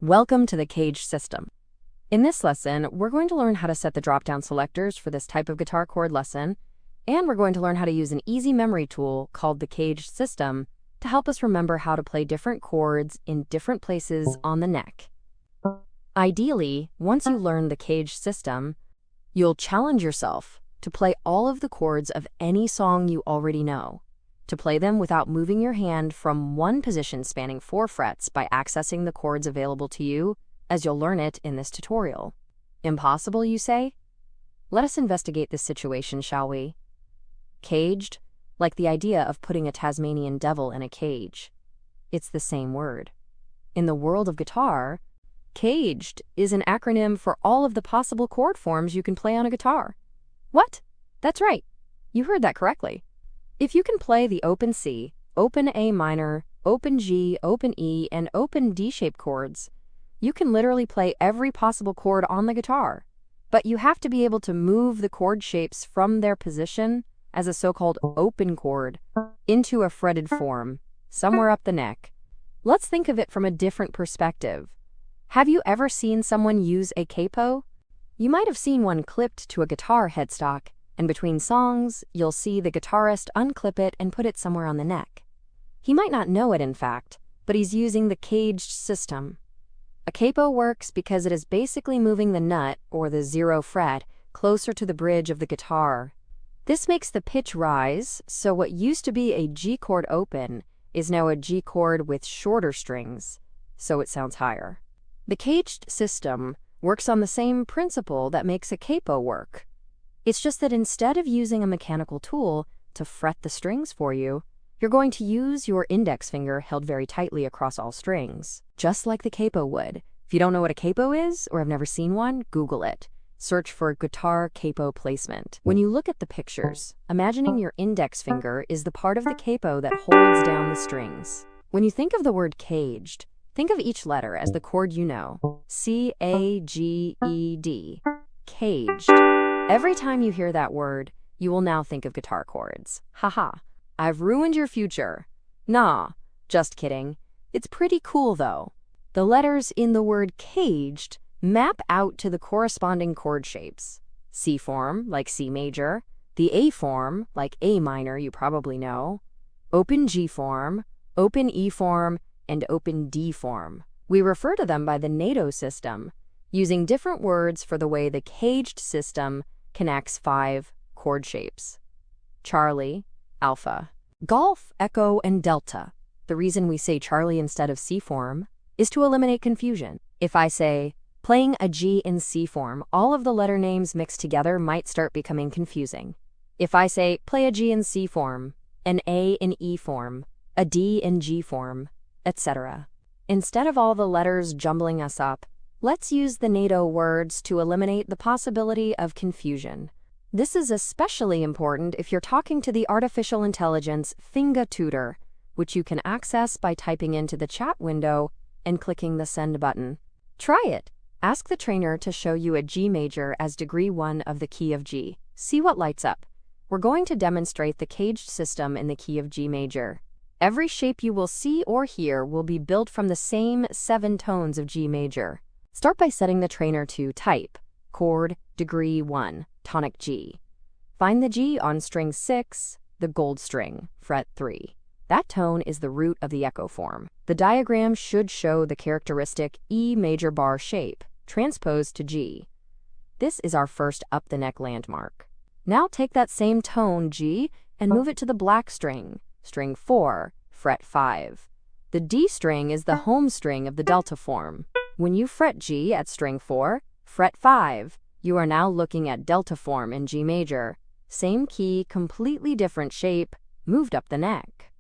Welcome to the CAGED system. In this lesson, we're going to learn how to set the drop-down selectors for this type of guitar chord lesson, and we're going to learn how to use an easy memory tool called the CAGED system to help us remember how to play different chords in different places on the neck. Ideally, once you learn the CAGED system, you'll challenge yourself to play all of the chords of any song you already know, to play them without moving your hand from one position spanning 4 frets by accessing the chords available to you, as you'll learn it in this tutorial. Impossible, you say? Let us investigate this situation, shall we? Caged, like the idea of putting a Tasmanian devil in a cage. It's the same word. In the world of guitar, CAGED is an acronym for all of the possible chord forms you can play on a guitar. What? That's right. You heard that correctly. If you can play the open C, open A minor, open G, open E, and open D-shaped chords, you can literally play every possible chord on the guitar. But you have to be able to move the chord shapes from their position as a so-called open chord into a fretted form, somewhere up the neck. Let's think of it from a different perspective. Have you ever seen someone use a capo? You might have seen one clipped to a guitar headstock, and between songs, you'll see the guitarist unclip it and put it somewhere on the neck. He might not know it, in fact, but he's using the CAGED system. A capo works because it is basically moving the nut, or the 0 fret, closer to the bridge of the guitar. This makes the pitch rise, so what used to be a G chord open is now a G chord with shorter strings, so it sounds higher. The CAGED system works on the same principle that makes a capo work. It's just that instead of using a mechanical tool to fret the strings for you, you're going to use your index finger held very tightly across all strings, just like the capo would. If you don't know what a capo is or have never seen one, Google it. Search for guitar capo placement. When you look at the pictures, imagining your index finger is the part of the capo that holds down the strings. When you think of the word caged, think of each letter as the chord you know, C-A-G-E-D, caged. Every time you hear that word, you will now think of guitar chords. Haha, I've ruined your future. Nah, just kidding. It's pretty cool though. The letters in the word caged map out to the corresponding chord shapes. C form, like C major. The A form, like A minor, you probably know. Open G form, open E form, and open D form. We refer to them by the NATO system, using different words for the way the CAGED system connects 5 chord shapes: Charlie, Alpha, Golf, Echo, and Delta. The reason we say Charlie instead of C form is to eliminate confusion. If I say, playing a G in C form, all of the letter names mixed together might start becoming confusing. If I say, play a G in C form, an A in E form, a D in G form, etc. Instead of all the letters jumbling us up, let's use the NATO words to eliminate the possibility of confusion. This is especially important if you're talking to the artificial intelligence Finga.Studio, which you can access by typing into the chat window and clicking the send button. Try it. Ask the trainer to show you a G major as degree 1 of the key of G. See what lights up. We're going to demonstrate the CAGED system in the key of G major. Every shape you will see or hear will be built from the same 7 tones of G major. Start by setting the trainer to type, chord, degree 1, tonic G. Find the G on string 6, the gold string, fret 3. That tone is the root of the echo form. The diagram should show the characteristic E major bar shape, transposed to G. This is our first up-the-neck landmark. Now take that same tone, G, and move it to the black string, string 4, fret 5. The D string is the home string of the delta form. When you fret G at string 4, fret 5, you are now looking at delta form in G major. Same key, completely different shape, moved up the neck.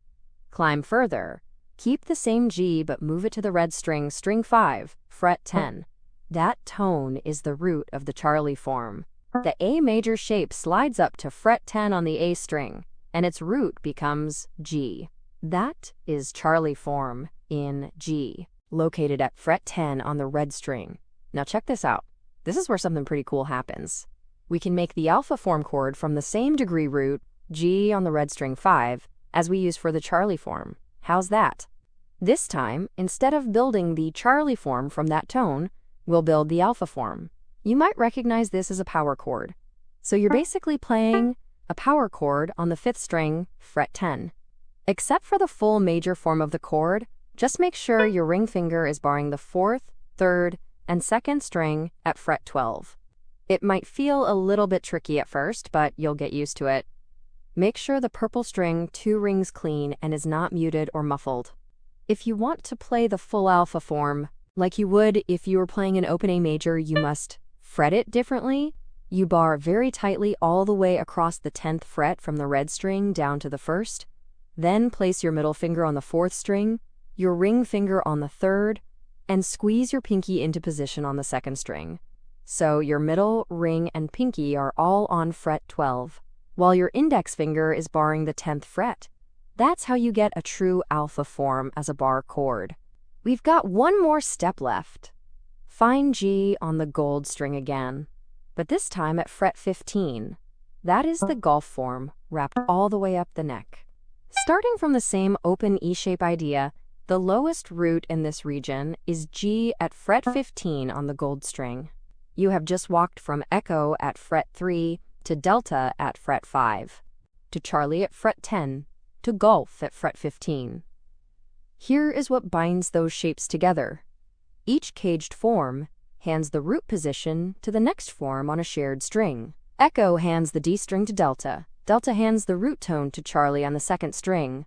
Climb further. Keep the same G but move it to the red string, string 5, fret 10. That tone is the root of the Charlie form. The A major shape slides up to fret 10 on the A string, and its root becomes G. That is Charlie form in G, located at fret 10 on the red string. Now check this out. This is where something pretty cool happens. We can make the alpha form chord from the same degree root, G on the red string 5, as we use for the Charlie form. How's that? This time, instead of building the Charlie form from that tone, we'll build the alpha form. You might recognize this as a power chord. So you're basically playing a power chord on the 5th string, fret 10. Except for the full major form of the chord, just make sure your ring finger is barring the 4th, 3rd, and 2nd string at fret 12. It might feel a little bit tricky at first, but you'll get used to it. Make sure the purple string 2 rings clean and is not muted or muffled. If you want to play the full alpha form, like you would if you were playing an open A major, you must fret it differently. You bar very tightly all the way across the 10th fret from the red string down to the 1st. Then place your middle finger on the 4th string, your ring finger on the 3rd, and squeeze your pinky into position on the 2nd string. So your middle, ring, and pinky are all on fret 12, while your index finger is barring the 10th fret. That's how you get a true alpha form as a bar chord. We've got one more step left. Find G on the gold string again, but this time at fret 15. That is the golf form, wrapped all the way up the neck. Starting from the same open E-shape idea, the lowest root in this region is G at fret 15 on the gold string. You have just walked from echo at fret 3 to delta at fret 5, to Charlie at fret 10, to golf at fret 15. Here is what binds those shapes together. Each caged form hands the root position to the next form on a shared string. Echo hands the D string to delta. Delta hands the root tone to Charlie on the 2nd string,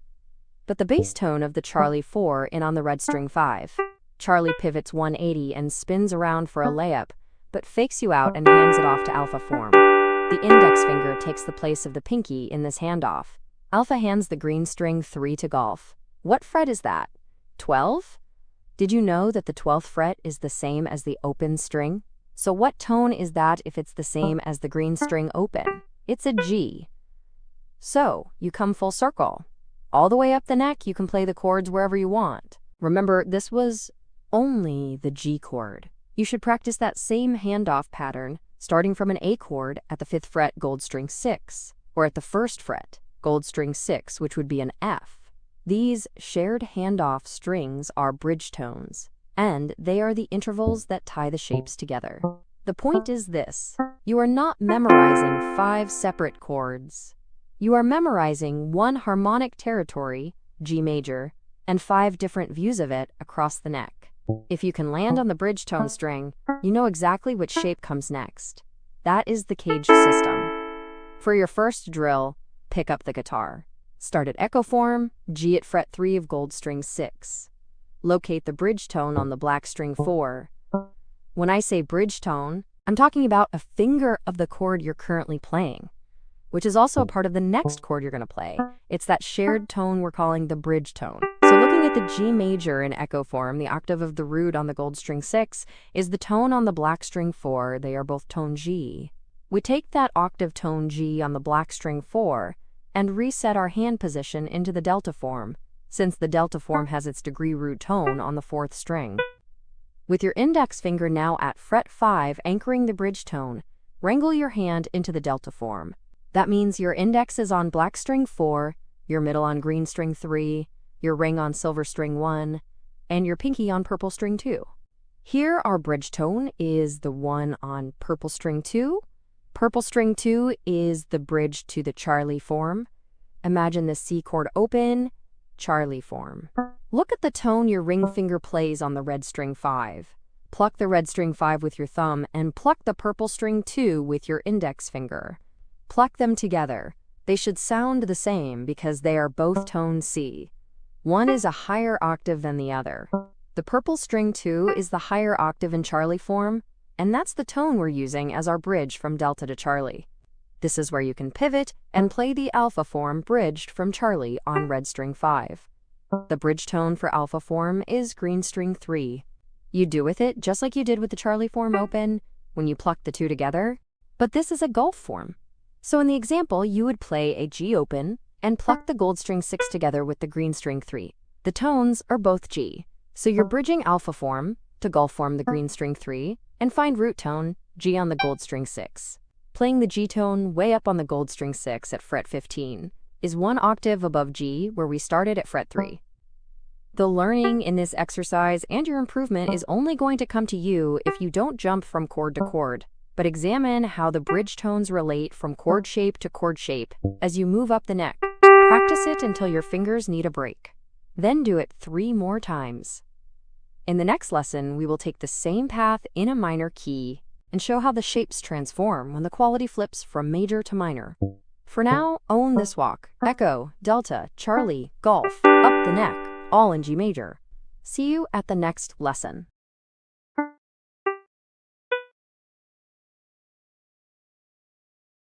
but the bass tone of the Charlie 4 in on the red string 5. Charlie pivots 180 and spins around for a layup, but fakes you out and hands it off to alpha form. The index finger takes the place of the pinky in this handoff. Alpha hands the green string 3 to golf. What fret is that? 12? Did you know that the 12th fret is the same as the open string? So what tone is that if it's the same as the green string open? It's a G. So you come full circle. All the way up the neck, you can play the chords wherever you want. Remember, this was only the G chord. You should practice that same handoff pattern, starting from an A chord at the 5th fret, gold string 6, or at the 1st fret, gold string 6, which would be an F. These shared handoff strings are bridge tones, and they are the intervals that tie the shapes together. The point is this: you are not memorizing 5 separate chords. You are memorizing one harmonic territory, G major, and 5 different views of it across the neck. If you can land on the bridge tone string, you know exactly which shape comes next. That is the CAGED system. For your first drill, pick up the guitar. Start at echo form, G at fret 3 of gold string 6. Locate the bridge tone on the black string 4. When I say bridge tone, I'm talking about a finger of the chord you're currently playing, which is also a part of the next chord you're going to play. It's that shared tone we're calling the bridge tone. So looking at the G major in echo form, the octave of the root on the gold string 6 is the tone on the black string 4. They are both tone G. We take that octave tone G on the black string 4 and reset our hand position into the delta form, since the delta form has its degree root tone on the 4th string. With your index finger now at fret 5 anchoring the bridge tone, wrangle your hand into the delta form. That means your index is on black string 4, your middle on green string 3, your ring on silver string 1, and your pinky on purple string 2. Here our bridge tone is the one on purple string 2. Purple string 2 is the bridge to the Charlie form. Imagine the C chord open, Charlie form. Look at the tone your ring finger plays on the red string 5. Pluck the red string 5 with your thumb and pluck the purple string 2 with your index finger. Pluck them together. They should sound the same because they are both tone C. One is a higher octave than the other. The purple string 2 is the higher octave in Charlie form, and that's the tone we're using as our bridge from delta to Charlie. This is where you can pivot and play the alpha form bridged from Charlie on red string 5. The bridge tone for alpha form is green string 3. You do with it just like you did with the Charlie form open when you pluck the 2 together, but this is a golf form. So in the example, you would play a G open and pluck the gold string 6 together with the green string 3. The tones are both G, so you're bridging alpha form to golf form the green string 3 and find root tone G on the gold string 6. Playing the G tone way up on the gold string 6 at fret 15 is one octave above G where we started at fret 3. The learning in this exercise and your improvement is only going to come to you if you don't jump from chord to chord, but examine how the bridge tones relate from chord shape to chord shape as you move up the neck. Practice it until your fingers need a break. Then do it 3 more times. In the next lesson, we will take the same path in a minor key and show how the shapes transform when the quality flips from major to minor. For now, own this walk. Echo, Delta, Charlie, Golf, up the neck, all in G major. See you at the next lesson.